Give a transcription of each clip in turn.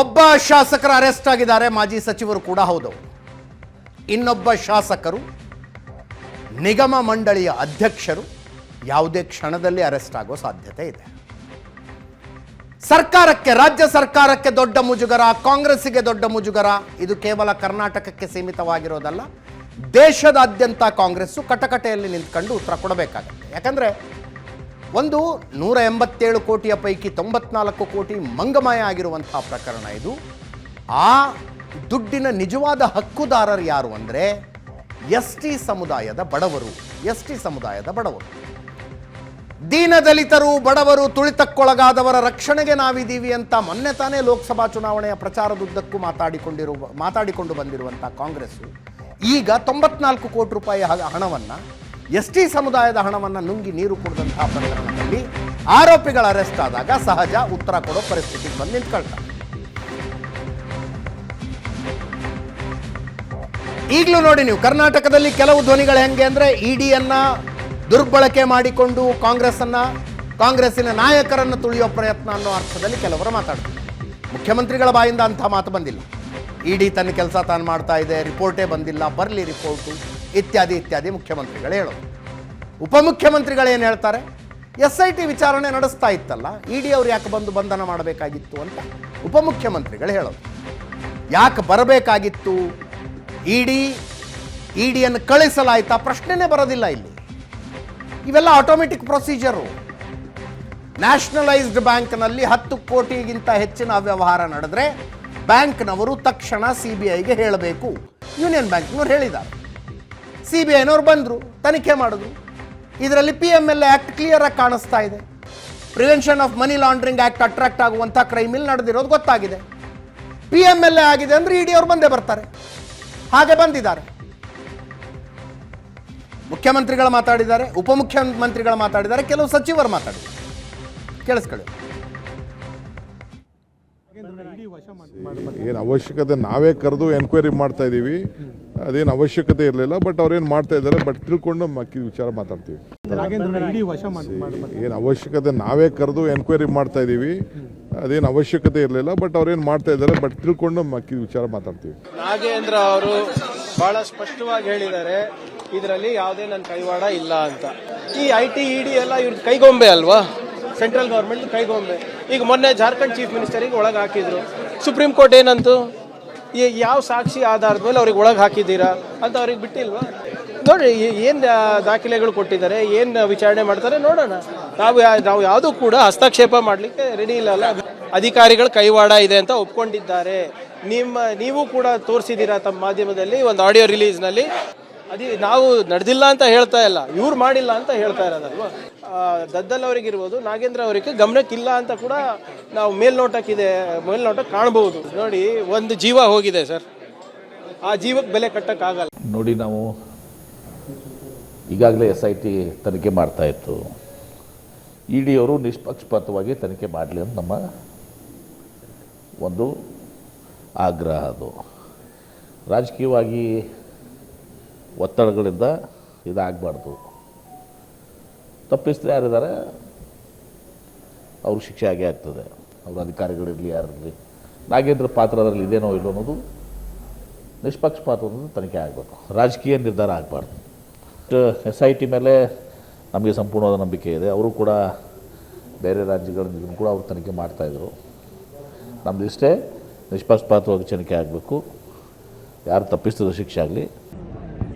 ಒಬ್ಬ ಶಾಸಕರು ಅರೆಸ್ಟ್ ಆಗಿದ್ದಾರೆ, ಮಾಜಿ ಸಚಿವರು ಕೂಡ ಹೌದು. ಇನ್ನೊಬ್ಬ ಶಾಸಕರು ನಿಗಮ ಮಂಡಳಿಯ ಅಧ್ಯಕ್ಷರು ಯಾವುದೇ ಕ್ಷಣದಲ್ಲಿ ಅರೆಸ್ಟ್ ಆಗೋ ಸಾಧ್ಯತೆ ಇದೆ. ಸರ್ಕಾರಕ್ಕೆ, ರಾಜ್ಯ ಸರ್ಕಾರಕ್ಕೆ ದೊಡ್ಡ ಮುಜುಗರ, ಕಾಂಗ್ರೆಸ್ಸಿಗೆ ದೊಡ್ಡ ಮುಜುಗರ. ಇದು ಕೇವಲ ಕರ್ನಾಟಕಕ್ಕೆ ಸೀಮಿತವಾಗಿರೋದಲ್ಲ, ದೇಶದಾದ್ಯಂತ ಕಾಂಗ್ರೆಸ್ಸು ಕಟಕಟೆಯಲ್ಲಿ ನಿಂತ್ಕೊಂಡು ಉತ್ತರ ಕೊಡಬೇಕಾಗತ್ತೆ. ಯಾಕಂದರೆ ಒಂದು 187 ಕೋಟಿಯ ಪೈಕಿ 94 ಕೋಟಿ ಮಂಗಮಯ ಆಗಿರುವಂಥ ಪ್ರಕರಣ ಇದು. ಆ ದುಡ್ಡಿನ ನಿಜವಾದ ಹಕ್ಕುದಾರರು ಯಾರು ಅಂದರೆ ST ಸಮುದಾಯದ ಬಡವರು. ದೀನದಲಿತರು, ಬಡವರು, ತುಳಿತಕ್ಕೊಳಗಾದವರ ರಕ್ಷಣೆಗೆ ನಾವಿದ್ದೀವಿ ಅಂತ ಮೊನ್ನೆ ತಾನೇ ಲೋಕಸಭಾ ಚುನಾವಣೆಯ ಪ್ರಚಾರದುದ್ದಕ್ಕೂ ಮಾತಾಡಿಕೊಂಡು ಬಂದಿರುವಂಥ ಕಾಂಗ್ರೆಸ್ಸು ಈಗ 94 ಕೋಟಿ ರೂಪಾಯಿ ಹಣವನ್ನು, ST ಸಮುದಾಯದ ಹಣವನ್ನು ನುಂಗಿ ನೀರು ಕುಡಿದಂತಹ ಪ್ರಕರಣದಲ್ಲಿ ಆರೋಪಿಗಳ ಅರೆಸ್ಟ್ ಆದಾಗ ಸಹಜ ಉತ್ತರ ಕೊಡೋ ಪರಿಸ್ಥಿತಿಗೆ ಬಂದು ನಿಂತ್ಕೊಳ್ತಾರೆ. ಈಗಲೂ ನೋಡಿ ನೀವು ಕರ್ನಾಟಕದಲ್ಲಿ ಕೆಲವು ಧ್ವನಿಗಳು ಹೆಂಗೆ ಅಂದರೆ EDಯನ್ನು ದುರ್ಬಳಕೆ ಮಾಡಿಕೊಂಡು ಕಾಂಗ್ರೆಸ್ಸಿನ ನಾಯಕರನ್ನು ತುಳಿಯೋ ಪ್ರಯತ್ನ ಅನ್ನೋ ಅರ್ಥದಲ್ಲಿ ಕೆಲವರು ಮಾತಾಡ್ತಾರೆ. ಮುಖ್ಯಮಂತ್ರಿಗಳ ಬಾಯಿಂದ ಅಂಥ ಮಾತು ಬಂದಿಲ್ಲ. ED ತನ್ನ ಕೆಲಸ ತಾನು ಮಾಡ್ತಾ ಇದೆ, ರಿಪೋರ್ಟೇ ಬಂದಿಲ್ಲ, ಬರಲಿ ರಿಪೋರ್ಟು ಇತ್ಯಾದಿ ಮುಖ್ಯಮಂತ್ರಿಗಳು ಹೇಳೋದು. ಉಪಮುಖ್ಯಮಂತ್ರಿಗಳೇನು ಹೇಳ್ತಾರೆ? SIT ವಿಚಾರಣೆ ನಡೆಸ್ತಾ ಇತ್ತಲ್ಲ, ED ಅವರು ಯಾಕೆ ಬಂದು ಬಂಧನ ಮಾಡಬೇಕಾಗಿತ್ತು ಅಂತ ಉಪಮುಖ್ಯಮಂತ್ರಿಗಳು ಹೇಳೋದು. ಯಾಕೆ ಬರಬೇಕಾಗಿತ್ತು? EDಯನ್ನು ಕಳಿಸಲಾಯ್ತಾ? ಪ್ರಶ್ನೆನೇ ಬರೋದಿಲ್ಲ ಇಲ್ಲಿ. ಇವೆಲ್ಲ ಆಟೋಮೆಟಿಕ್ ಪ್ರೊಸೀಜರು. ನ್ಯಾಷನಲೈಸ್ಡ್ ಬ್ಯಾಂಕ್ನಲ್ಲಿ 10 ಕೋಟಿಗಿಂತ ಹೆಚ್ಚಿನ ಅವ್ಯವಹಾರ ನಡೆದ್ರೆ ಬ್ಯಾಂಕ್ನವರು ತಕ್ಷಣ CBIಗೆ ಹೇಳಬೇಕು. ಯೂನಿಯನ್ ಬ್ಯಾಂಕ್ನವ್ರು ಹೇಳಿದ್ದಾರೆ, CBIನವ್ರು ಬಂದರು, ತನಿಖೆ ಮಾಡಿದ್ರು. ಇದರಲ್ಲಿ PMLA ಆ್ಯಕ್ಟ್ ಕ್ಲಿಯರ್ ಆಗಿ ಕಾಣಿಸ್ತಾ ಇದೆ. Prevention of money laundering act attract ಆಗುವಂಥ ಕ್ರೈಮ್ ಇಲ್ಲಿ ನಡೆದಿರೋದು ಗೊತ್ತಾಗಿದೆ. PMLA ಆಗಿದೆ ಅಂದರೆ ED ಅವ್ರು ಬಂದೇ ಬರ್ತಾರೆ. ಹಾಗೆ ಬಂದಿದ್ದಾರೆ. ಮುಖ್ಯಮಂತ್ರಿಗಳು ಮಾತಾಡಿದ್ದಾರೆ, ಉಪಮುಖ್ಯಮಂತ್ರಿಗಳು ಮಾತಾಡಿದ್ದಾರೆ, ಕೆಲವು ಸಚಿವರು ಮಾತಾಡಿದ್ದಾರೆ. ಕೇಳಿಸ್ಕೊಳ್ಳಿ. ಏನು ಅವಶ್ಯಕತೆ, ನಾವೇ ಕರೆದು ಎನ್ಕ್ವೈರಿ ಮಾಡ್ತಾ ಇದ್ದೀವಿ, ಅದೇನು ಅವಶ್ಯಕತೆ ಇರಲಿಲ್ಲ. ಬಟ್ ಅವ್ರೇನು ಮಾಡ್ತಾ ಇದ್ದಾರೆ, ಬಟ್ ತಿಳ್ಕೊಂಡು ವಿಚಾರ ಮಾತಾಡ್ತೀವಿ. ಏನು ಅವಶ್ಯಕತೆ, ನಾವೇ ಕರೆದು ಎನ್ಕ್ವೈರಿ ಮಾಡ್ತಾ ಇದ್ದೀವಿ, ಅದೇನು ಅವಶ್ಯಕತೆ ಇರಲಿಲ್ಲ. ಬಟ್ ಅವ್ರೇನು ಮಾಡ್ತಾ ಇದ್ದಾರೆ, ಬಟ್ ತಿಳ್ಕೊಂಡು ವಿಚಾರ ಮಾತಾಡ್ತೀವಿ. ನಾಗೇಂದ್ರ ಅವರು ಬಹಳ ಸ್ಪಷ್ಟವಾಗಿ ಹೇಳಿದ್ದಾರೆ, ಇದರಲ್ಲಿ ಯಾವುದೇ ನನ್ನ ಕೈವಾಡ ಇಲ್ಲ ಅಂತ. ಈ IT ED ಎಲ್ಲ ಇವ್ರ ಕೈಗೊಂಬೆ ಅಲ್ವಾ, ಸೆಂಟ್ರಲ್ ಗೌರ್ಮೆಂಟ್ ಕೈಗೊಂಬೆ. ಈಗ ಮೊನ್ನೆ ಜಾರ್ಖಂಡ್ ಚೀಫ್ ಮಿನಿಸ್ಟರಿಗೆ ಒಳಗೆ ಹಾಕಿದ್ರು. ಸುಪ್ರೀಂ ಕೋರ್ಟ್ ಏನಂತು, ಯಾವ ಸಾಕ್ಷಿ ಆಧಾರದ ಮೇಲೆ ಅವ್ರಿಗೆ ಒಳಗೆ ಹಾಕಿದ್ದೀರಾ ಅಂತ ಅವ್ರಿಗೆ ಬಿಟ್ಟಿಲ್ವಾ? ನೋಡಿ ಏನು ದಾಖಲೆಗಳು ಕೊಟ್ಟಿದ್ದಾರೆ, ಏನು ವಿಚಾರಣೆ ಮಾಡ್ತಾರೆ ನೋಡೋಣ. ನಾವು ಯಾವುದೂ ಕೂಡ ಹಸ್ತಕ್ಷೇಪ ಮಾಡಲಿಕ್ಕೆ ರೆಡಿ ಇಲ್ಲ. ಅಧಿಕಾರಿಗಳ ಕೈವಾಡ ಇದೆ ಅಂತ ಒಪ್ಕೊಂಡಿದ್ದಾರೆ. ನೀವು ಕೂಡ ತೋರಿಸಿದ್ದೀರಾ ತಮ್ಮ ಮಾಧ್ಯಮದಲ್ಲಿ ಒಂದು ಆಡಿಯೋ ರಿಲೀಸ್ನಲ್ಲಿ. ನಾವು ನಡೆದಿಲ್ಲ ಅಂತ ಹೇಳ್ತಾ ಇಲ್ಲ, ಇವ್ರು ಮಾಡಿಲ್ಲ ಅಂತ ಹೇಳ್ತಾ ಇರೋದಲ್ವ. ದದ್ದಲ್ ಅವರಿಗಿರ್ಬೋದು, ನಾಗೇಂದ್ರ ಅವರಿಗೆ ಗಮನಕ್ಕಿಲ್ಲ ಅಂತ ಕೂಡ ನಾವು ಮೇಲ್ನೋಟ ಕಾಣಬಹುದು. ನೋಡಿ, ಒಂದು ಜೀವ ಹೋಗಿದೆ ಸರ್, ಆ ಜೀವಕ್ಕೆ ಬೆಲೆ ಕಟ್ಟಕ್ಕಾಗಲ್ಲ. ನೋಡಿ, ನಾವು ಈಗಾಗಲೇ SIT ತನಿಖೆ ಮಾಡ್ತಾ ಇತ್ತು. ED ಅವರು ನಿಷ್ಪಕ್ಷಪಾತವಾಗಿ ತನಿಖೆ ಮಾಡಲಿ ಅಂತ ನಮ್ಮ ಒಂದು ಆಗ್ರಹ. ಅದು ರಾಜಕೀಯವಾಗಿ ಒತ್ತಡಗಳಿಂದ ಇದಾಗಬಾರ್ದು. ತಪ್ಪಿಸಿದ್ರೆ ಯಾರಿದ್ದಾರೆ ಅವ್ರಿಗೆ ಶಿಕ್ಷೆ ಆಗೇ ಆಗ್ತದೆ. ಅವರು ಅಧಿಕಾರಿಗಳಿರಲಿ ಯಾರಿರಲಿ, ನಾಗೇಂದ್ರ ಪಾತ್ರ ಅದರಲ್ಲಿ ಇದೇನೋ ಇಲ್ಲೋ ಅನ್ನೋದು ನಿಷ್ಪಕ್ಷಪಾತದಿಂದ ತನಿಖೆ ಆಗಬೇಕು, ರಾಜಕೀಯ ನಿರ್ಧಾರ ಆಗಬಾರ್ದು. SIT ಮೇಲೆ ನಮಗೆ ಸಂಪೂರ್ಣವಾದ ನಂಬಿಕೆ ಇದೆ. ಅವರು ಕೂಡ ಬೇರೆ ರಾಜ್ಯಗಳಿಂದ ಕೂಡ ಅವರು ತನಿಖೆ ಮಾಡ್ತಾಯಿದ್ರು. ನಮ್ಮದು ಇಷ್ಟೇ, ನಿಷ್ಪಕ್ಷಪಾತವಾಗಿ ತನಿಖೆ ಆಗಬೇಕು, ಯಾರು ತಪ್ಪಿಸಿದ ಶಿಕ್ಷೆ ಆಗಲಿ.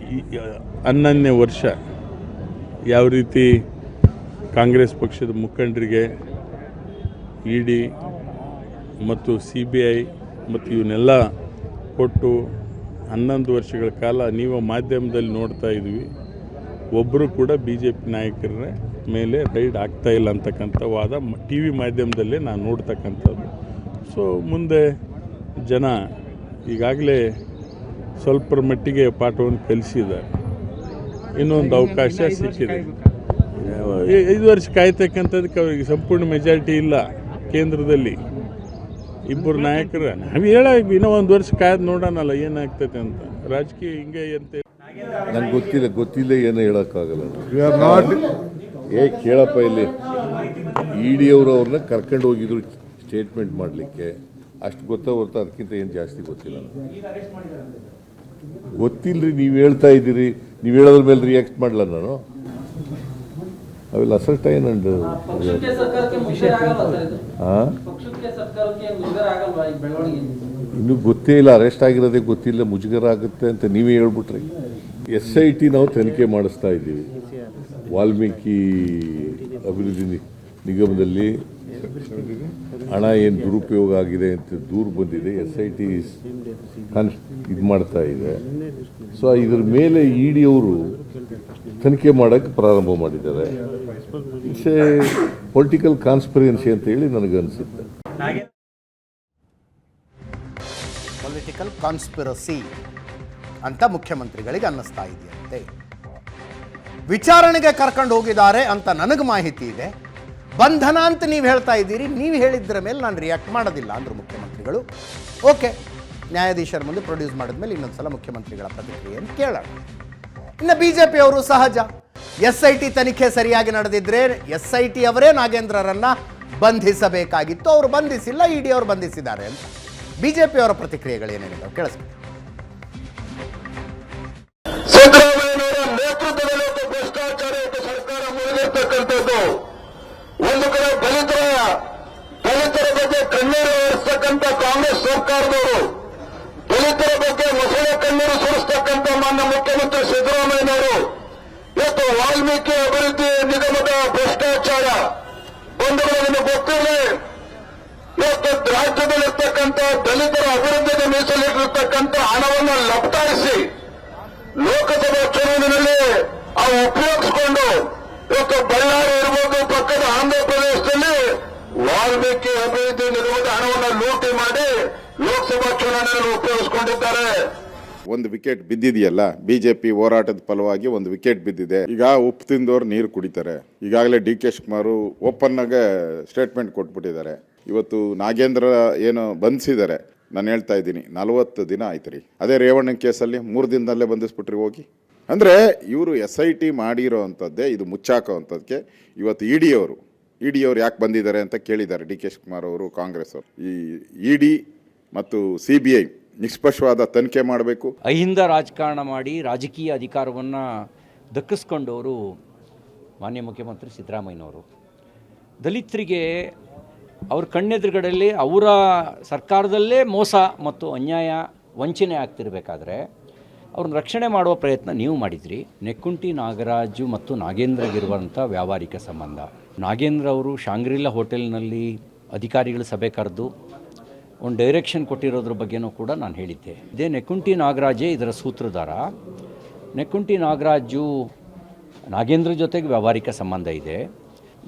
11ನೇ ವರ್ಷ ಯಾವ ರೀತಿ ಕಾಂಗ್ರೆಸ್ ಪಕ್ಷದ ಮುಖಂಡರಿಗೆ ED ಮತ್ತು CBI ಮತ್ತು ಇವನ್ನೆಲ್ಲ ಕೊಟ್ಟು 11 ವರ್ಷಗಳ ಕಾಲ ನೀವು ಮಾಧ್ಯಮದಲ್ಲಿ ನೋಡ್ತಾ ಇದ್ವಿ, ಒಬ್ಬರು ಕೂಡ BJP ನಾಯಕರ ಮೇಲೆ ರೈಡ್ ಆಗ್ತಾ ಇಲ್ಲ ಅಂತಕ್ಕಂಥ ವಾದ TV ಮಾಧ್ಯಮದಲ್ಲೇ ನಾನು ನೋಡ್ತಕ್ಕಂಥದ್ದು. ಸೊ ಮುಂದೆ ಜನ ಈಗಾಗಲೇ ಸ್ವಲ್ಪ ಮಟ್ಟಿಗೆ ಪಾಠವನ್ನು ಕಲಿಸಿದ್ದಾರೆ. ಇನ್ನೊಂದು ಅವಕಾಶ ಸಿಕ್ಕಿದೆ. 5 ವರ್ಷ ಕಾಯ್ತಕ್ಕಂಥದ್ದಕ್ಕೆ ಅವರಿಗೆ ಸಂಪೂರ್ಣ ಮೆಜಾರಿಟಿ ಇಲ್ಲ ಕೇಂದ್ರದಲ್ಲಿ. ಇಬ್ಬರು ನಾಯಕರು ನಾವು ಇನ್ನೂ 1 ವರ್ಷ ಕಾಯ್ದು ನೋಡೋಣಲ್ಲ ಏನಾಗ್ತೈತೆ ಅಂತ. ರಾಜಕೀಯ ಹಿಂಗೆ ಅಂತ ನಂಗೆ ಗೊತ್ತಿಲ್ಲ ಏನು ಹೇಳೋಕ್ಕಾಗಲ್ಲ. ಕೇಳಪ್ಪ, ಇಲ್ಲಿ ED ಅವರು ಅವ್ರನ್ನ ಕರ್ಕೊಂಡು ಹೋಗಿದ್ರು ಸ್ಟೇಟ್ಮೆಂಟ್ ಮಾಡಲಿಕ್ಕೆ. ಅಷ್ಟು ಗೊತ್ತಾ ಹೊರತು ಅದಕ್ಕಿಂತ ಏನು ಜಾಸ್ತಿ ಗೊತ್ತಿಲ್ಲ ಗೊತ್ತಿಲ್ಲರಿ. ನೀವು ಹೇಳ್ತಾ ಇದ್ದೀರಿ, ನೀವು ಹೇಳೋದ್ರ ಮೇಲೆ ರಿಯಾಕ್ಟ್ ಮಾಡಲ್ಲ ನಾನು. ಐ ವಿಲ್ ಅಸರ್ಟೈನ್ ಅಂಡ್ ಇನ್ನೂ ಗೊತ್ತೇ ಇಲ್ಲ, ಅರೆಸ್ಟ್ ಆಗಿರೋದೇ ಗೊತ್ತಿಲ್ಲ, ಮುಜುಗರ ಆಗುತ್ತೆ ಅಂತ ನೀವೇ ಹೇಳ್ಬಿಟ್ರಿ. SIT ನಾವು ತನಿಖೆ ಮಾಡಿಸ್ತಾ ಇದ್ದೀವಿ. ವಾಲ್ಮೀಕಿ ಅಭಿವೃದ್ಧಿ ನಿಗಮದಲ್ಲಿ ಹಣ ಏನು ದುರುಪಯೋಗ ಆಗಿದೆ ಅಂತ ದೂರು ಬಂದಿದೆ. SIT ಇದು ಮಾಡ್ತಾ ಇದೆ. ಸೊ ಇದ್ರ ಮೇಲೆ ED ಅವರು ತನಿಖೆ ಮಾಡೋಕ್ಕೆ ಪ್ರಾರಂಭ ಮಾಡಿದ್ದಾರೆ. ಇಟ್ಸ್ ಎ ಪೊಲಿಟಿಕಲ್ ಕಾನ್ಸ್ಪಿರೆನ್ಸಿ ಅಂತ ಹೇಳಿ ನನಗನ್ಸುತ್ತೆ. ಪೊಲಿಟಿಕಲ್ ಕಾನ್ಸ್ಪಿರಸಿ ಅಂತ ಮುಖ್ಯಮಂತ್ರಿಗಳಿಗೆ ಅನ್ನಿಸ್ತಾ ಇದೆಯಂತೆ. ವಿಚಾರಣೆಗೆ ಕರ್ಕೊಂಡು ಹೋಗಿದ್ದಾರೆ ಅಂತ ನನಗೆ ಮಾಹಿತಿ ಇದೆ. ಬಂಧನ ಅಂತ ನೀವು ಹೇಳ್ತಾ ಇದ್ದೀರಿ, ನೀವು ಹೇಳಿದ್ರ ಮೇಲೆ ನಾನು ರಿಯಾಕ್ಟ್ ಮಾಡೋದಿಲ್ಲ ಅಂದರು ಮುಖ್ಯಮಂತ್ರಿಗಳು. ಓಕೆ, ನ್ಯಾಯಾಧೀಶರ ಮುಂದೆ ಪ್ರೊಡ್ಯೂಸ್ ಮಾಡಿದ್ಮೇಲೆ ಇನ್ನೊಂದ್ಸಲ ಮುಖ್ಯಮಂತ್ರಿಗಳ ಪ್ರತಿಕ್ರಿಯೆಯನ್ನು ಕೇಳೋಣ. ಇನ್ನು BJP ಅವರು ಸಹಜ, SIT ತನಿಖೆ ಸರಿಯಾಗಿ ನಡೆದಿದ್ರೆ SIT ಅವರೇ ನಾಗೇಂದ್ರರನ್ನ ಬಂಧಿಸಬೇಕಾಗಿತ್ತು, ಅವರು ಬಂಧಿಸಿಲ್ಲ, ED ಅವರು ಬಂಧಿಸಿದ್ದಾರೆ ಅಂತ. BJP ಅವರ ಪ್ರತಿಕ್ರಿಯೆಗಳೇನೇನಿದೆ ಕೇಳಿಸ್ಬೇಕು. ಸಿದ್ದರಾಮಯ್ಯನವರ ನೇತೃತ್ವದಲ್ಲಿ ಭ್ರಷ್ಟಾಚಾರ ಸರ್ಕಾರ ಮುರಿದಿರ್ತಕ್ಕಂಥದ್ದು. ಒಂದು ಕಡೆ ದಲಿತರ ಬಗ್ಗೆ ಕಣ್ಣೀರು ಹರಿಸ್ತಕ್ಕಂಥ ಕಾಂಗ್ರೆಸ್ ಸರ್ಕಾರದವರು, ದಲಿತರ ಬಗ್ಗೆ ಮೊಸಳೆ ಕಣ್ಣೀರು ಸುರಿಸ್ತಕ್ಕಂಥ ಮಾನ್ಯ ಮುಖ್ಯಮಂತ್ರಿ ಸಿದ್ದರಾಮಯ್ಯನವರು ಇವತ್ತು ವಾಲ್ಮೀಕಿ ಅಭಿವೃದ್ಧಿ ನಿಗಮದ ಭ್ರಷ್ಟಾಚಾರ ಬಂಧುಗಳನ್ನು ಗೊತ್ತಿರಲಿ. ಇವತ್ತು ರಾಜ್ಯದಲ್ಲಿರ್ತಕ್ಕಂಥ ದಲಿತರ ಅಭಿವೃದ್ಧಿಗೆ ಮೀಸಲಿಟ್ಟಿರ್ತಕ್ಕಂಥ ಹಣವನ್ನು ಲಪಟಾಯಿಸಿ ಲೋಕಸಭಾ ಚುನಾವಣೆಯಲ್ಲಿ ಅವು ಉಪಯೋಗಿಸಿಕೊಂಡು ಇವತ್ತು ಬಳ್ಳಾರಿ ಇರ್ಬೋದು, ಪಕ್ಕದ ಆಂಧ್ರ ಪ್ರದೇಶದಲ್ಲಿ ವಾಲ್ಮೀಕಿ ಅಭಿವೃದ್ಧಿ ನಿಗಮದ ಹಣವನ್ನು ಲೂಟಿ ಮಾಡಿ ಲೋಕಸಭಾ ಚುನಾವಣೆಯಲ್ಲಿ ಉಪಯೋಗಿಸಿಕೊಂಡಿದ್ದಾರೆ. ಒಂದು ವಿಕೆಟ್ ಬಿದ್ದಿದೆಯಲ್ಲ, ಬಿಜೆಪಿ ಹೋರಾಟದ ಫಲವಾಗಿ ಒಂದು ವಿಕೆಟ್ ಬಿದ್ದಿದೆ. ಈಗ ಉಪ್ಪು ತಿಂದವ್ರು ನೀರು ಕುಡಿತಾರೆ. ಈಗಾಗಲೇ DK ಶಿವಕುಮಾರ್ ಓಪನ್ ಆಗಿ ಸ್ಟೇಟ್ಮೆಂಟ್ ಕೊಟ್ಬಿಟ್ಟಿದ್ದಾರೆ. ಇವತ್ತು ನಾಗೇಂದ್ರ ಏನು ಬಂಧಿಸಿದ್ದಾರೆ, ನಾನು ಹೇಳ್ತಾ ಇದ್ದೀನಿ 40 ದಿನ ಆಯ್ತು ರೀ. ಅದೇ ರೇವಣ್ಣ ಕೇಸಲ್ಲಿ 3 ದಿನದಲ್ಲೇ ಬಂಧಿಸ್ಬಿಟ್ರಿ ಹೋಗಿ. ಅಂದರೆ ಇವರು SIT ಮಾಡಿರೋ ಅಂಥದ್ದೇ ಇದು ಮುಚ್ಚಾಕೋವಂಥದ್ದಕ್ಕೆ ಇವತ್ತು ED ಅವರು ಯಾಕೆ ಬಂದಿದ್ದಾರೆ ಅಂತ ಕೇಳಿದ್ದಾರೆ DK ಶಿವಕುಮಾರ್ ಅವರು, ಕಾಂಗ್ರೆಸ್ ಅವರು. ಈ ED ಮತ್ತು CBI ನಿಷ್ಪಕ್ಷವಾದ ತನಿಖೆ ಮಾಡಬೇಕು. ಅಹಿಂದ ರಾಜಕಾರಣ ಮಾಡಿ ರಾಜಕೀಯ ಅಧಿಕಾರವನ್ನು ದಕ್ಕಿಸ್ಕೊಂಡವರು ಮಾನ್ಯ ಮುಖ್ಯಮಂತ್ರಿ ಸಿದ್ದರಾಮಯ್ಯನವರು. ದಲಿತರಿಗೆ ಅವ್ರ ಕಣ್ಣೆದುರುಗಡೆಯಲ್ಲಿ ಅವರ ಸರ್ಕಾರದಲ್ಲೇ ಮೋಸ ಮತ್ತು ಅನ್ಯಾಯ ವಂಚನೆ ಆಗ್ತಿರ್ಬೇಕಾದ್ರೆ ಅವ್ರನ್ನ ರಕ್ಷಣೆ ಮಾಡುವ ಪ್ರಯತ್ನ ನೀವು ಮಾಡಿದ್ರಿ. ನೆಕ್ಕುಂಟಿ ನಾಗರಾಜು ಮತ್ತು ನಾಗೇಂದ್ರಗಿರುವಂಥ ವ್ಯಾವಹಾರಿಕ ಸಂಬಂಧ. ನಾಗೇಂದ್ರ ಅವರು ಶಾಂಗ್ರಿಲಾ ಹೋಟೆಲ್ನಲ್ಲಿ ಅಧಿಕಾರಿಗಳ ಸಭೆ ಕರೆದು ಒಂದು ಡೈರೆಕ್ಷನ್ ಕೊಟ್ಟಿರೋದ್ರ ಬಗ್ಗೆನೂ ಕೂಡ ನಾನು ಹೇಳಿದ್ದೆ. ಇದೇ ನೆಕ್ಕುಂಟಿ ನಾಗರಾಜೇ ಇದರ ಸೂತ್ರಧಾರ. ನೆಕ್ಕುಂಟಿ ನಾಗರಾಜು ನಾಗೇಂದ್ರ ಜೊತೆಗೆ ವ್ಯಾವಹಾರಿಕ ಸಂಬಂಧ ಇದೆ.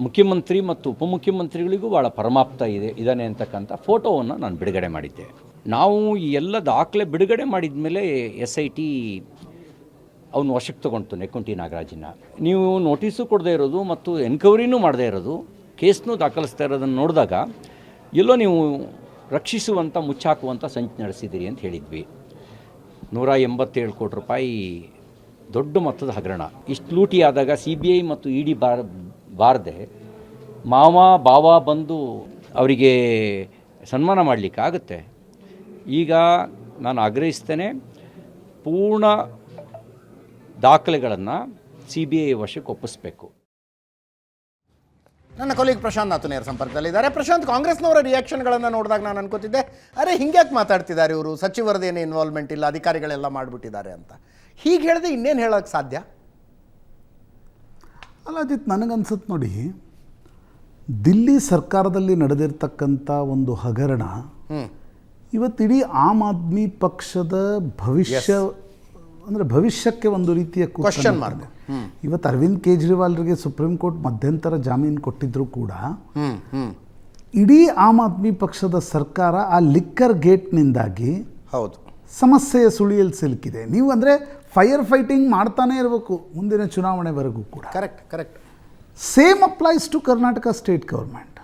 ಮುಖ್ಯಮಂತ್ರಿ ಮತ್ತು ಉಪಮುಖ್ಯಮಂತ್ರಿಗಳಿಗೂ ಭಾಳ ಪರಮಾಪ್ತ ಇದ್ದಾನೆ ಅಂತಕ್ಕಂಥ ಫೋಟೋವನ್ನು ನಾನು ಬಿಡುಗಡೆ ಮಾಡಿದ್ದೆ. ನಾವು ಈ ಎಲ್ಲ ದಾಖಲೆ ಬಿಡುಗಡೆ ಮಾಡಿದ ಮೇಲೆ SIT ಅವನು ವಶಕ್ಕೆ ತೊಗೊಂಡು ನೆಕ್ಕುಂಟಿ ನಾಗರಾಜನ್ನ. ನೀವು ನೋಟಿಸು ಕೊಡದೇ ಇರೋದು ಮತ್ತು ಎನ್ಕ್ವೈರಿನೂ ಮಾಡದೇ ಇರೋದು, ಕೇಸ್ನೂ ದಾಖಲಿಸ್ತಾ ಇರೋದನ್ನು ನೋಡಿದಾಗ ಎಲ್ಲೋ ನೀವು ರಕ್ಷಿಸುವಂಥ ಮುಚ್ಚಾಕುವಂಥ ಸಂಚು ನಡೆಸಿದ್ದೀರಿ ಅಂತ ಹೇಳಿದ್ವಿ. 187 ಕೋಟಿ ರೂಪಾಯಿ ದೊಡ್ಡ ಮೊತ್ತದ ಹಗರಣ. ಇಷ್ಟು ಲೂಟಿ ಆದಾಗ CBI ಮತ್ತು ED ಬಾರದೆ ಮಾವ ಬಾವ ಬಂದು ಅವರಿಗೆ ಸನ್ಮಾನ ಮಾಡಲಿಕ್ಕಾಗುತ್ತೆ. ಈಗ ನಾನು ಆಗ್ರಹಿಸ್ತೇನೆ, ಪೂರ್ಣ ದಾಖಲೆಗಳನ್ನು CBI ವಶಕ್ಕೆ ಒಪ್ಪಿಸಬೇಕು. ನನ್ನ ಕೊಲೀಗ್ ಪ್ರಶಾಂತ್ ನಾಥು ನೇರ ಸಂಪರ್ಕದಲ್ಲಿದ್ದಾರೆ. ಪ್ರಶಾಂತ್, ಕಾಂಗ್ರೆಸ್ನವರ ರಿಯಾಕ್ಷನ್ಗಳನ್ನು ನೋಡಿದಾಗ ನಾನು ಅನ್ಕೋತಿದ್ದೆ, ಅರೆ ಹಿಂಗ್ಯಾಕೆ ಮಾತಾಡ್ತಿದ್ದಾರೆ ಇವರು, ಸಚಿವರದೇನು ಇನ್ವಾಲ್ವ್ಮೆಂಟ್ ಇಲ್ಲ, ಅಧಿಕಾರಿಗಳೆಲ್ಲ ಮಾಡಿಬಿಟ್ಟಿದ್ದಾರೆ ಅಂತ. ಹೀಗೆ ಹೇಳಿದೆ ಇನ್ನೇನು ಹೇಳೋಕ್ಕೆ ಸಾಧ್ಯ? ಅಲ್ಲ ಅದಿತ್ತು, ನನಗನ್ಸುತ್ತೆ ನೋಡಿ, ದಿಲ್ಲಿ ಸರ್ಕಾರದಲ್ಲಿ ನಡೆದಿರ್ತಕ್ಕಂಥ ಒಂದು ಹಗರಣ ಇವತ್ತಿಡೀ ಆಮ್ ಆದ್ಮಿ ಪಕ್ಷದ ಭವಿಷ್ಯ, ಅಂದರೆ ಭವಿಷ್ಯಕ್ಕೆ ಒಂದು ರೀತಿಯ ಕ್ವಶನ್ ಮಾರ್ಕ್. ಇವತ್ತು ಅರವಿಂದ್ ಕೇಜ್ರಿವಾಲ್ರಿಗೆ ಸುಪ್ರೀಂ ಕೋರ್ಟ್ ಮಧ್ಯಂತರ ಜಾಮೀನು ಕೊಟ್ಟಿದ್ರು ಕೂಡ ಇಡೀ ಆಮ್ ಆದ್ಮಿ ಪಕ್ಷದ ಸರ್ಕಾರ ಆ ಲಿಕ್ಕರ್ ಗೇಟ್ನಿಂದಾಗಿ ಹೌದು ಸಮಸ್ಯೆಯ ಸುಳಿಯಲ್ಲಿ ಸಿಲುಕಿದೆ. ನೀವು ಅಂದರೆ ಫೈರ್ ಫೈಟಿಂಗ್ ಮಾಡ್ತಾನೆ ಇರಬೇಕು ಮುಂದಿನ ಚುನಾವಣೆವರೆಗೂ ಕೂಡ. Correct correct. Same applies to Karnataka state government.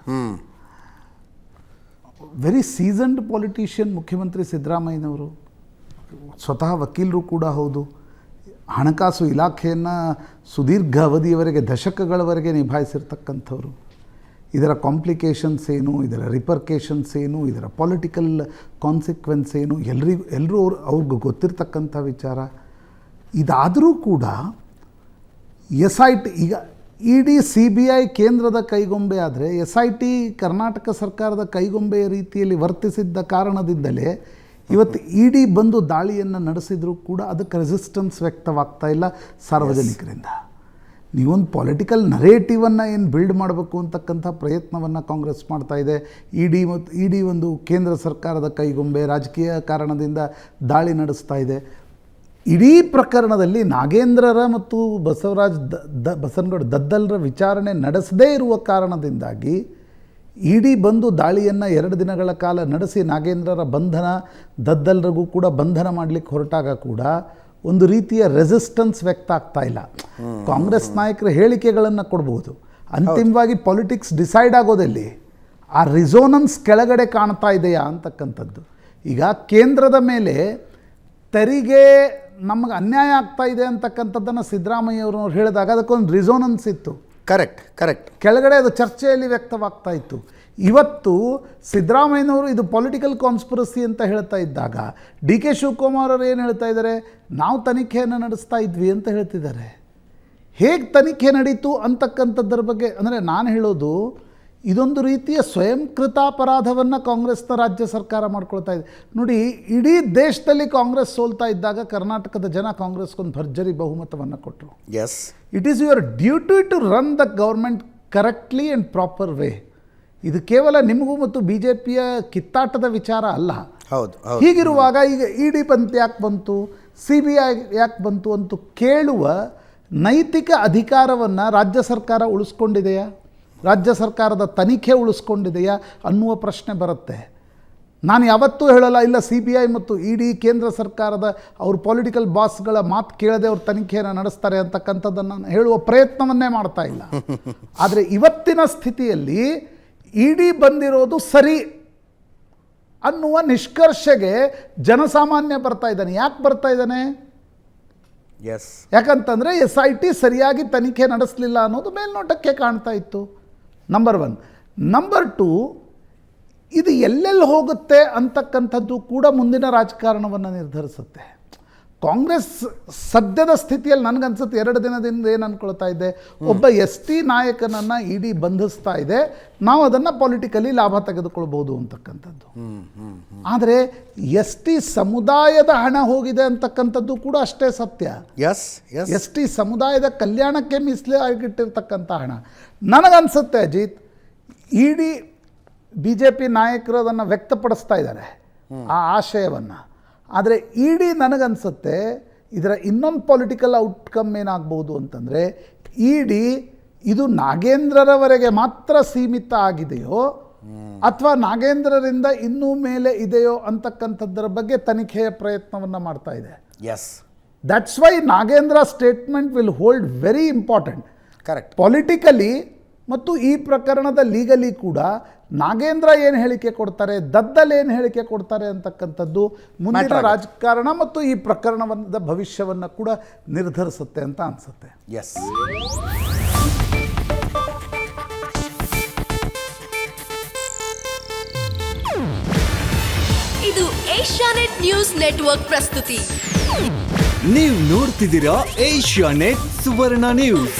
Very seasoned politician ಮುಖ್ಯಮಂತ್ರಿ ಸಿದ್ದರಾಮಯ್ಯನವರು, ಸ್ವತಃ ವಕೀಲರು ಕೂಡ ಹೌದು. ಹಣಕಾಸು ಇಲಾಖೆಯನ್ನು ಸುದೀರ್ಘ ಅವಧಿಯವರೆಗೆ, ದಶಕಗಳವರೆಗೆ ನಿಭಾಯಿಸಿರ್ತಕ್ಕಂಥವ್ರು. ಇದರ ಕಾಂಪ್ಲಿಕೇಶನ್ಸ್ ಏನು, ಇದರ ರಿಪರ್ಕೇಷನ್ಸ್ ಏನು, ಇದರ ಪೊಲಿಟಿಕಲ್ ಕಾನ್ಸಿಕ್ವೆನ್ಸ್ ಏನು ಎಲ್ಲರೂ ಅವ್ರಿಗೂ ಗೊತ್ತಿರ್ತಕ್ಕಂಥ ವಿಚಾರ. ಇದಾದರೂ ಕೂಡ SIT ಈಗ ED CBI ಕೇಂದ್ರದ ಕೈಗೊಂಬೆ ಆದರೆ SIT ಕರ್ನಾಟಕ ಸರ್ಕಾರದ ಕೈಗೊಂಬೆಯ ರೀತಿಯಲ್ಲಿ ವರ್ತಿಸಿದ್ದ ಕಾರಣದಿಂದಲೇ ಇವತ್ತು ED ಬಂದು ದಾಳಿಯನ್ನು ನಡೆಸಿದರೂ ಕೂಡ ಅದಕ್ಕೆ ರೆಸಿಸ್ಟೆನ್ಸ್ ವ್ಯಕ್ತವಾಗ್ತಾ ಇಲ್ಲ ಸಾರ್ವಜನಿಕರಿಂದ. ನೀವೊಂದು ಪೊಲಿಟಿಕಲ್ ನರೇಟಿವನ್ನು ಏನು ಬಿಲ್ಡ್ ಮಾಡಬೇಕು ಅಂತಕ್ಕಂಥ ಪ್ರಯತ್ನವನ್ನು ಕಾಂಗ್ರೆಸ್ ಮಾಡ್ತಾ ಇದೆ. ED ಒಂದು ಕೇಂದ್ರ ಸರ್ಕಾರದ ಕೈಗೊಂಬೆ, ರಾಜಕೀಯ ಕಾರಣದಿಂದ ದಾಳಿ ನಡೆಸ್ತಾ ಇದೆ. ಇಡೀ ಪ್ರಕರಣದಲ್ಲಿ ನಾಗೇಂದ್ರರ ಮತ್ತು ಬಸವನಗೌಡ ದದ್ದಲ್ರ ವಿಚಾರಣೆ ನಡೆಸದೇ ಇರುವ ಕಾರಣದಿಂದಾಗಿ ED ಬಂದು ದಾಳಿಯನ್ನು 2 ದಿನಗಳ ಕಾಲ ನಡೆಸಿ ನಾಗೇಂದ್ರರ ಬಂಧನ, ದದ್ದಲ್ರಿಗೂ ಕೂಡ ಬಂಧನ ಮಾಡಲಿಕ್ಕೆ ಹೊರಟಾಗ ಕೂಡ ಒಂದು ರೀತಿಯ ರೆಸಿಸ್ಟೆನ್ಸ್ ವ್ಯಕ್ತ ಆಗ್ತಾ ಇಲ್ಲ. ಕಾಂಗ್ರೆಸ್ ನಾಯಕರ ಹೇಳಿಕೆಗಳನ್ನು ಕೊಡ್ಬೋದು, ಅಂತಿಮವಾಗಿ ಪೊಲಿಟಿಕ್ಸ್ ಡಿಸೈಡ್ ಆಗೋದಲ್ಲಿ ಆ ರಿಸೋನೆನ್ಸ್ ಕೆಳಗಡೆ ಕಾಣ್ತಾ ಇದೆಯಾ ಅಂತಕ್ಕಂಥದ್ದು. ಈಗ ಕೇಂದ್ರದ ಮೇಲೆ ತೆರಿಗೆ ನಮಗೆ ಅನ್ಯಾಯ ಆಗ್ತಾ ಇದೆ ಅಂತಕ್ಕಂಥದ್ದನ್ನು ಸಿದ್ದರಾಮಯ್ಯವರು ಹೇಳಿದಾಗ ಅದಕ್ಕೊಂದು ರಿಸೋನೆನ್ಸ್ ಇತ್ತು. ಕರೆಕ್ಟ್. ಕೆಳಗಡೆ ಅದು ಚರ್ಚೆಯಲ್ಲಿ ವ್ಯಕ್ತವಾಗ್ತಾ ಇತ್ತು. ಇವತ್ತು ಸಿದ್ದರಾಮಯ್ಯನವರು ಇದು ಪೊಲಿಟಿಕಲ್ ಕಾನ್ಸ್ಪಿರಸಿ ಅಂತ ಹೇಳ್ತಾ ಇದ್ದಾಗ DK ಶಿವಕುಮಾರ್ ಅವರು ಏನು ಹೇಳ್ತಾ ಇದ್ದಾರೆ, ನಾವು ತನಿಖೆಯನ್ನು ನಡೆಸ್ತಾ ಇದ್ವಿ ಅಂತ ಹೇಳ್ತಿದ್ದಾರೆ. ಹೇಗೆ ತನಿಖೆ ನಡೀತು ಅಂತಕ್ಕಂಥದ್ದರ ಬಗ್ಗೆ ಅಂದರೆ ನಾನು ಹೇಳೋದು, ಇದೊಂದು ರೀತಿಯ ಸ್ವಯಂಕೃತಾಪರಾಧವನ್ನು ಕಾಂಗ್ರೆಸ್ನ ರಾಜ್ಯ ಸರ್ಕಾರ ಮಾಡ್ಕೊಳ್ತಾ ಇದೆ. ನೋಡಿ, ಇಡೀ ದೇಶದಲ್ಲಿ ಕಾಂಗ್ರೆಸ್ ಸೋಲ್ತಾ ಇದ್ದಾಗ ಕರ್ನಾಟಕದ ಜನ ಕಾಂಗ್ರೆಸ್ಗೊಂದು ಭರ್ಜರಿ ಬಹುಮತವನ್ನು ಕೊಟ್ಟರು. It is your duty to run the government correctly and proper way. ಇದು ಕೇವಲ ನಿಮಗೂ ಮತ್ತು BJPಯ ಕಿತ್ತಾಟದ ವಿಚಾರ ಅಲ್ಲ. ಹೀಗಿರುವಾಗ ಈಗ ED ಯಾಕೆ ಬಂತು, CBI ಯಾಕೆ ಬಂತು ಅಂತ ಕೇಳುವ ನೈತಿಕ ಅಧಿಕಾರವನ್ನು ರಾಜ್ಯ ಸರ್ಕಾರ ಉಳಿಸ್ಕೊಂಡಿದೆಯಾ, ರಾಜ್ಯ ಸರ್ಕಾರದ ತನಿಖೆ ಉಳಿಸ್ಕೊಂಡಿದೆಯಾ ಅನ್ನುವ ಪ್ರಶ್ನೆ ಬರುತ್ತೆ. ನಾನು ಯಾವತ್ತೂ ಹೇಳಲ್ಲ ಇಲ್ಲ CBI ಮತ್ತು ED ಕೇಂದ್ರ ಸರ್ಕಾರದ ಅವ್ರ ಪೊಲಿಟಿಕಲ್ ಬಾಸ್ಗಳ ಮಾತು ಕೇಳದೆ ಅವ್ರ ತನಿಖೆಯನ್ನು ನಡೆಸ್ತಾರೆ ಅಂತಕ್ಕಂಥದ್ದನ್ನು ಹೇಳುವ ಪ್ರಯತ್ನವನ್ನೇ ಮಾಡ್ತಾ ಇಲ್ಲ. ಆದರೆ ಇವತ್ತಿನ ಸ್ಥಿತಿಯಲ್ಲಿ ED ಬಂದಿರೋದು ಸರಿ ಅನ್ನುವ ನಿಷ್ಕರ್ಷೆಗೆ ಜನಸಾಮಾನ್ಯ ಬರ್ತಾ ಇದ್ದಾನೆ. ಯಾಕೆ ಬರ್ತಾ ಇದ್ದಾನೆ? ಯಾಕಂತಂದರೆ SIT ಸರಿಯಾಗಿ ತನಿಖೆ ನಡೆಸಲಿಲ್ಲ ಅನ್ನೋದು ಮೇಲ್ನೋಟಕ್ಕೆ ಕಾಣ್ತಾ ಇತ್ತು. ನಂಬರ್ 1. ನಂಬರ್ 2, ಇದು ಎಲ್ಲೆಲ್ಲಿ ಹೋಗುತ್ತೆ ಅಂತಕ್ಕಂಥದ್ದು ಕೂಡ ಮುಂದಿನ ರಾಜಕಾರಣವನ್ನು ನಿರ್ಧರಿಸುತ್ತೆ. ಕಾಂಗ್ರೆಸ್ ಸದ್ಯದ ಸ್ಥಿತಿಯಲ್ಲಿ ನನಗನ್ಸುತ್ತೆ 2 ದಿನದಿಂದ ಏನು ಅಂದ್ಕೊಳ್ತಾ ಇದ್ದೆ, ಒಬ್ಬ ST ನಾಯಕನನ್ನು ED ಬಂಧಿಸ್ತಾ ಇದೆ, ನಾವು ಅದನ್ನು ಪೊಲಿಟಿಕಲಿ ಲಾಭ ತೆಗೆದುಕೊಳ್ಬೋದು ಅಂತಕ್ಕಂಥದ್ದು. ಆದರೆ ST ಸಮುದಾಯದ ಹಣ ಹೋಗಿದೆ ಅಂತಕ್ಕಂಥದ್ದು ಕೂಡ ಅಷ್ಟೇ ಸತ್ಯ. ST ಸಮುದಾಯದ ಕಲ್ಯಾಣಕ್ಕೆ ಮೀಸಲಾಗಿಟ್ಟಿರ್ತಕ್ಕಂಥ ಹಣ. ನನಗನ್ಸುತ್ತೆ ಅಜಿತ್, ED BJP ನಾಯಕರು ಅದನ್ನು ವ್ಯಕ್ತಪಡಿಸ್ತಾ ಇದ್ದಾರೆ ಆ ಆಶಯವನ್ನು. ಆದರೆ ED ನನಗನ್ಸುತ್ತೆ ಇದರ ಇನ್ನೊಂದು ಪೊಲಿಟಿಕಲ್ ಔಟ್ಕಮ್ ಏನಾಗ್ಬೋದು ಅಂತಂದರೆ, ED ಇದು ನಾಗೇಂದ್ರರವರೆಗೆ ಮಾತ್ರ ಸೀಮಿತ ಆಗಿದೆಯೋ ಅಥವಾ ನಾಗೇಂದ್ರರಿಂದ ಇನ್ನೂ ಮೇಲೆ ಇದೆಯೋ ಅಂತಕ್ಕಂಥದ್ದರ ಬಗ್ಗೆ ತನಿಖೆಯ ಪ್ರಯತ್ನವನ್ನು ಮಾಡ್ತಾ ಇದೆ. That's why Nagendra statement will hold very important. Politically ಮತ್ತು ಈ ಪ್ರಕರಣದ ಲೀಗಲಿ ಕೂಡ ನಾಗೇಂದ್ರ ಏನು ಹೇಳಿಕೆ ಕೊಡ್ತಾರೆ, ದದ್ದಲ್ ಏನು ಹೇಳಿಕೆ ಕೊಡ್ತಾರೆ ಅಂತಕ್ಕಂಥದ್ದು ಮುಂದಿನ ರಾಜಕಾರಣ ಮತ್ತು ಈ ಪ್ರಕರಣದ ಭವಿಷ್ಯವನ್ನು ಕೂಡ ನಿರ್ಧರಿಸುತ್ತೆ ಅಂತ ಅನಿಸುತ್ತೆ. ಇದು ಏಷ್ಯಾನೆಟ್ ನ್ಯೂಸ್ ನೆಟ್ವರ್ಕ್ ಪ್ರಸ್ತುತಿ. ನೀವು ನೋಡ್ತಿದ್ದೀರಾ ಏಷ್ಯಾನೆಟ್ ಸುವರ್ಣ ನ್ಯೂಸ್.